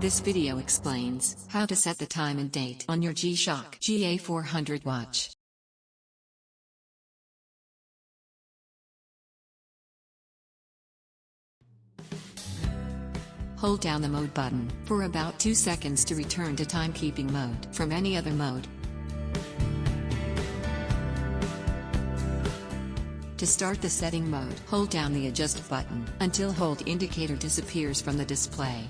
This video explains how to set the time and date on your G-Shock GA-400 watch. Hold down the mode button for about 2 seconds to return to timekeeping mode from any other mode. To start the setting mode, hold down the adjust button until hold indicator disappears from the display.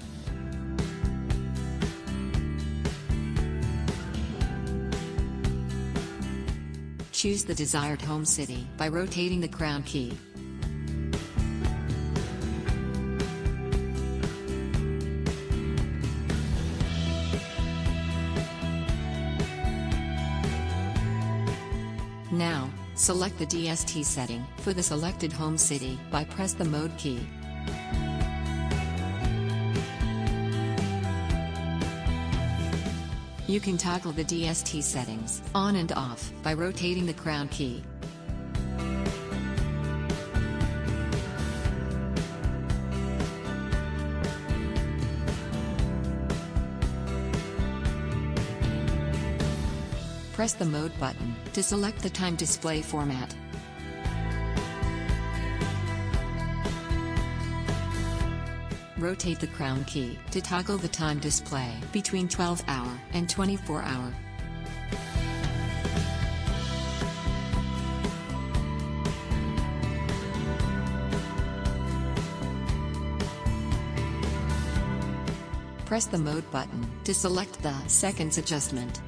Choose the desired home city by rotating the crown key. Now, select the DST setting for the selected home city by press the mode key. You can toggle the DST settings on and off by rotating the crown key. Press the mode button to select the time display format. Rotate the crown key to toggle the time display between 12-hour and 24-hour. Press the mode button to select the seconds adjustment.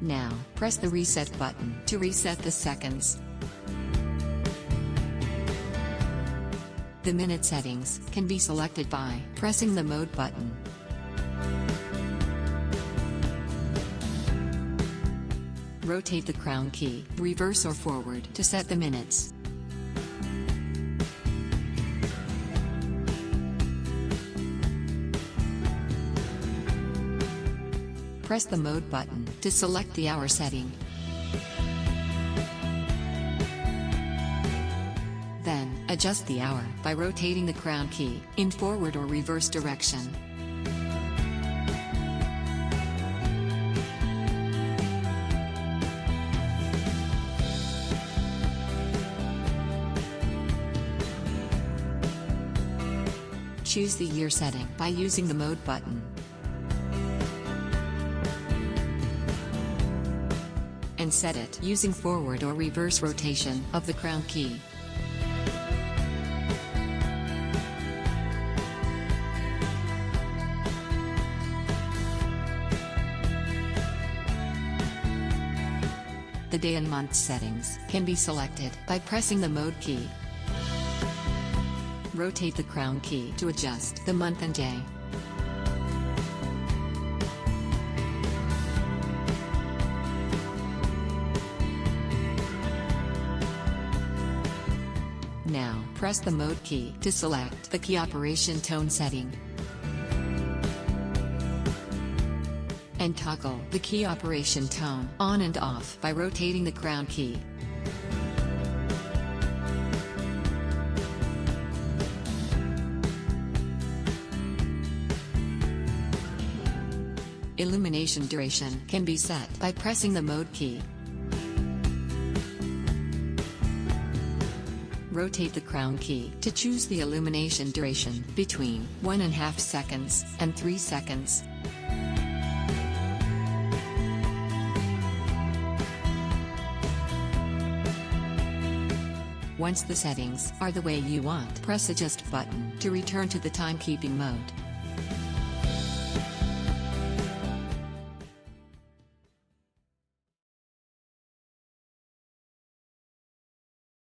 Now, press the reset button to reset the seconds. The minute settings can be selected by pressing the mode button. Rotate the crown key, reverse or forward to set the minutes. Press the mode button to select the hour setting. Then, adjust the hour by rotating the crown key in forward or reverse direction. Choose the year setting by using the mode button. And set it using forward or reverse rotation of the crown key. The day and month settings can be selected by pressing the mode key. Rotate the crown key to adjust the month and day. Now, press the mode key to select the key operation tone setting. And toggle the key operation tone on and off by rotating the crown key. Illumination duration can be set by pressing the mode key. Rotate the crown key to choose the illumination duration between 1.5 seconds and 3 seconds. Once the settings are the way you want, press adjust button to return to the timekeeping mode.